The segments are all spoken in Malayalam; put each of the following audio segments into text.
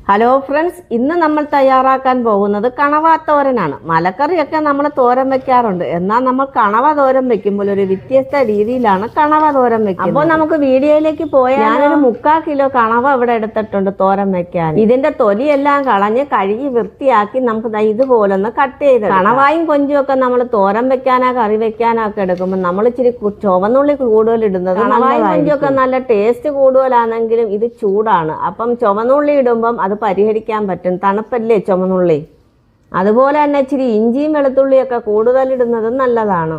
ഹലോ ഫ്രണ്ട്സ്, ഇന്ന് നമ്മൾ തയ്യാറാക്കാൻ പോകുന്നത് കണവ തോരനാണ്. മലക്കറിയൊക്കെ നമ്മൾ തോരൻ വെക്കാറുണ്ട്, എന്നാൽ നമ്മൾ കണവ തോരൻ വെക്കുമ്പോൾ ഒരു വ്യത്യസ്ത രീതിയിലാണ് കണവ തോരൻ വെക്കുന്നത്. അപ്പോൾ നമുക്ക് വീഡിയോയിലേക്ക് പോയാൽ ഞാനൊരു 3/4 കിലോ കണവ ഇവിടെ എടുത്തിട്ടുണ്ട് തോരൻ വെക്കാൻ. ഇതിന്റെ തൊലിയെല്ലാം കളഞ്ഞ് കഴുകി വൃത്തിയാക്കി നമുക്ക് ഇതുപോലൊന്ന് കട്ട് ചെയ്ത് കണവായും കൊഞ്ചുമൊക്കെ നമ്മൾ തോരൻ വെക്കാനോ കറി വെക്കാനോ ഒക്കെ എടുക്കുമ്പോൾ നമ്മൾ ഇച്ചിരി ചുവന്നുള്ളി കൂടുതൽ ഇടുന്നത്. കണവായും കൊഞ്ചൊക്കെ നല്ല ടേസ്റ്റ് കൂടുതലാണെങ്കിലും ഇത് ചൂടാണ്, അപ്പം ചുവന്നുള്ളി ഇടുമ്പം അത് പരിഹരിക്കാൻ പറ്റും. തണുപ്പല്ലേ ചുമന്നുള്ളി. അതുപോലെ തന്നെ ഇച്ചിരി ഇഞ്ചിയും വെളുത്തുള്ളിയൊക്കെ കൂടുതലിടുന്നതും നല്ലതാണ്.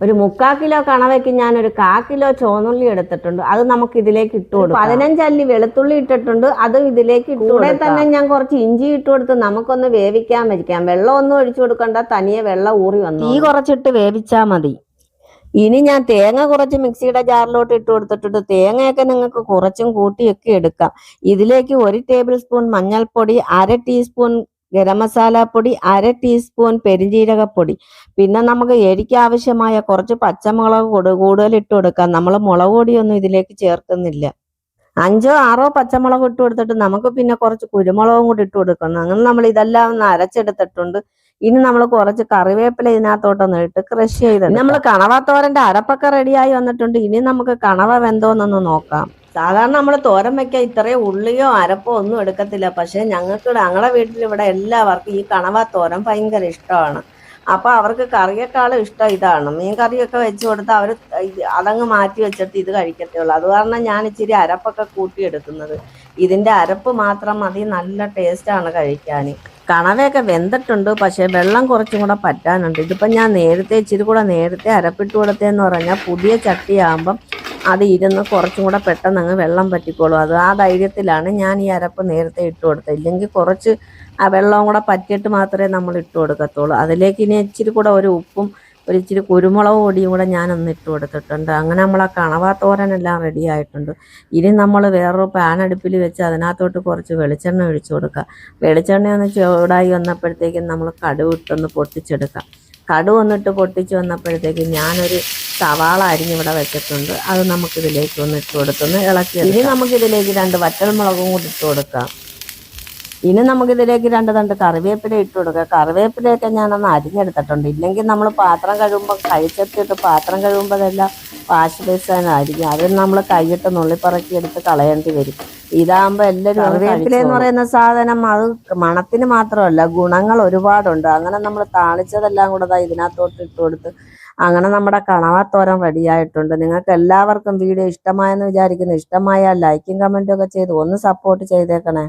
ഒരു 3/4 കിലോ കണവയ്ക്ക് ഞാനൊരു 1/4 കിലോ ചുവന്നുള്ളി എടുത്തിട്ടുണ്ട്. അത് നമുക്ക് ഇതിലേക്ക് ഇട്ട് കൊടുക്കാം. 15 അല്ലി വെളുത്തുള്ളി ഇട്ടിട്ടുണ്ട്, അതും ഇതിലേക്ക് ഇട്ട് കൊടുക്കാം. തന്നെ ഞാൻ കുറച്ച് ഇഞ്ചി ഇട്ട് കൊടുത്ത് നമുക്കൊന്ന് വേവിക്കാൻ വയ്ക്കാം. വെള്ളമൊന്നും ഒഴിച്ചു കൊടുക്കണ്ട, തനിയെ വെള്ളം ഊറി വന്നു. തീ കുറച്ചിട്ട് വേവിച്ചാൽ മതി. ഇനി ഞാൻ തേങ്ങ കുറച്ച് മിക്സിയുടെ ജാറിലോട്ട് ഇട്ട് കൊടുത്തിട്ടുണ്ട്. തേങ്ങയൊക്കെ നിങ്ങൾക്ക് കുറച്ചും കൂട്ടിയൊക്കെ എടുക്കാം. ഇതിലേക്ക് 1 ടേബിൾ സ്പൂൺ മഞ്ഞൾപ്പൊടി, 1/2 ടീസ്പൂൺ ഗരം മസാല പൊടി, 1/2 ടീസ്പൂൺ പെരിഞ്ജീരകപ്പൊടി, പിന്നെ നമുക്ക് എരിക്ക് ആവശ്യമായ കുറച്ച് പച്ചമുളക് കൂടുതൽ ഇട്ട് കൊടുക്കാം. നമ്മൾ മുളക് പൊടിയൊന്നും ഇതിലേക്ക് ചേർക്കുന്നില്ല. 5 or 6 പച്ചമുളക് ഇട്ട് കൊടുത്തിട്ട് നമുക്ക് പിന്നെ കുറച്ച് കുരുമുളകും കൂടി ഇട്ട് കൊടുക്കണം. അങ്ങനെ നമ്മൾ ഇതെല്ലാം ഒന്ന് അരച്ചെടുത്തിട്ടുണ്ട്. ഇനി നമ്മൾ കുറച്ച് കറിവേപ്പില ഇതിനകത്തോട്ടൊന്ന് ഇട്ട് ക്രഷ് ചെയ്ത് നമ്മൾ കണവ തോരന്റെ അരപ്പൊക്കെ റെഡിയായി വന്നിട്ടുണ്ട്. ഇനി നമുക്ക് കണവ വെന്തോന്നൊന്ന് നോക്കാം. സാധാരണ നമ്മൾ തോരൻ വെക്കാൻ ഇത്രയും ഉള്ളിയോ അരപ്പോ ഒന്നും എടുക്കത്തില്ല, പക്ഷെ ഞങ്ങളുടെ വീട്ടിൽ ഇവിടെ എല്ലാവർക്കും ഈ കണവ തോരൻ ഭയങ്കര ഇഷ്ടമാണ്. അപ്പൊ അവർക്ക് കറിയേക്കാളും ഇഷ്ടം ഇതാണ്. മീൻ കറിയൊക്കെ വെച്ച് കൊടുത്താൽ അവർ അതങ്ങ് മാറ്റി വെച്ചിട്ട് ഇത് കഴിക്കത്തേ ഉള്ളൂ. അത് കാരണം ഞാൻ ഇച്ചിരി അരപ്പൊക്കെ കൂട്ടിയെടുക്കുന്നത്. ഇതിന്റെ അരപ്പ് മാത്രം മതി, നല്ല ടേസ്റ്റാണ് കഴിക്കാൻ. കണവയൊക്കെ വെന്തിട്ടുണ്ട്, പക്ഷെ വെള്ളം കുറച്ചും കൂടെ പറ്റാനുണ്ട്. ഇതിപ്പം ഞാൻ ഇച്ചിരി കൂടെ നേരത്തെ അരപ്പിട്ട് കൊടുത്തതെന്ന് പറഞ്ഞാൽ പുതിയ ചട്ടിയാകുമ്പം അത് ഇരുന്ന് കുറച്ചും കൂടെ പെട്ടെന്ന് അങ്ങ് വെള്ളം പറ്റിക്കോളും. അത് ആ ധൈര്യത്തിലാണ് ഞാൻ ഈ അരപ്പ് നേരത്തെ ഇട്ട് കൊടുത്തത്. ഇല്ലെങ്കിൽ കുറച്ച് ആ വെള്ളവും കൂടെ പറ്റിയിട്ട് മാത്രമേ നമ്മൾ ഇട്ട് കൊടുക്കത്തുള്ളൂ. അതിലേക്ക് ഇനി ഇച്ചിരി കൂടെ ഒരു ഉപ്പും ഇച്ചിരി കുരുമുളക് പൊടിയും കൂടെ ഞാനൊന്ന് ഇട്ട് കൊടുത്തിട്ടുണ്ട്. അങ്ങനെ നമ്മൾ ആ കണവ തോരനെല്ലാം റെഡി ആയിട്ടുണ്ട്. ഇനി നമ്മൾ വേറൊരു പാൻ അടുപ്പിൽ വെച്ച് അതിനകത്തോട്ട് കുറച്ച് വെളിച്ചെണ്ണ ഒഴിച്ചു കൊടുക്കുക. വെളിച്ചെണ്ണ ഒന്ന് ചൂടായി വന്നപ്പോഴത്തേക്കും നമ്മൾ കടുക് ഇട്ടൊന്ന് പൊട്ടിച്ചെടുക്കാം. കടുക് ഒന്നിട്ട് പൊട്ടിച്ച് വന്നപ്പോഴത്തേക്കും ഞാനൊരു സവാള അരിഞ്ഞിവിടെ വെച്ചിട്ടുണ്ട്. അത് നമുക്കിതിലേക്ക് ഒന്ന് ഇട്ട് കൊടുത്തൊന്ന് ഇളക്കി. ഇനി നമുക്കിതിലേക്ക് 2 വറ്റൽമുളകും കൂടി ഇട്ട് കൊടുക്കാം. ഇനി നമുക്കിതിലേക്ക് 2 തണ്ട് കറിവേപ്പില ഇട്ട് കൊടുക്കുക. കറിവേപ്പിലയൊക്കെ ഞാനൊന്ന് അരിഞ്ഞെടുത്തിട്ടുണ്ട്. ഇല്ലെങ്കിൽ നമ്മൾ പാത്രം കഴുകുമ്പോൾ കഴിച്ചെത്തിയിട്ട് പാത്രം കഴുകുമ്പോഴെല്ലാം വാഷ് ബേസിനായിരിക്കും. അതിന് നമ്മൾ കൈയിട്ട് നുള്ളിപ്പറക്കി എടുത്ത് കളയേണ്ടി വരും. ഇതാകുമ്പോൾ എല്ലാവരും കറിവേപ്പില എന്ന് പറയുന്ന സാധനം അത് മണത്തിന് മാത്രമല്ല, ഗുണങ്ങൾ ഒരുപാടുണ്ട്. അങ്ങനെ നമ്മൾ താളിച്ചതെല്ലാം കൂടെ ഇതിനകത്തോട്ട് ഇട്ട് കൊടുത്ത് അങ്ങനെ നമ്മുടെ കണവ തോരൻ റെഡിയായിട്ടുണ്ട്. നിങ്ങൾക്ക് എല്ലാവർക്കും വീഡിയോ ഇഷ്ടമായെന്ന് വിചാരിക്കുന്നു. ഇഷ്ടമായാൽ ലൈക്കും കമൻറ്റും ഒക്കെ ചെയ്ത് ഒന്ന് സപ്പോർട്ട് ചെയ്തേക്കണേ.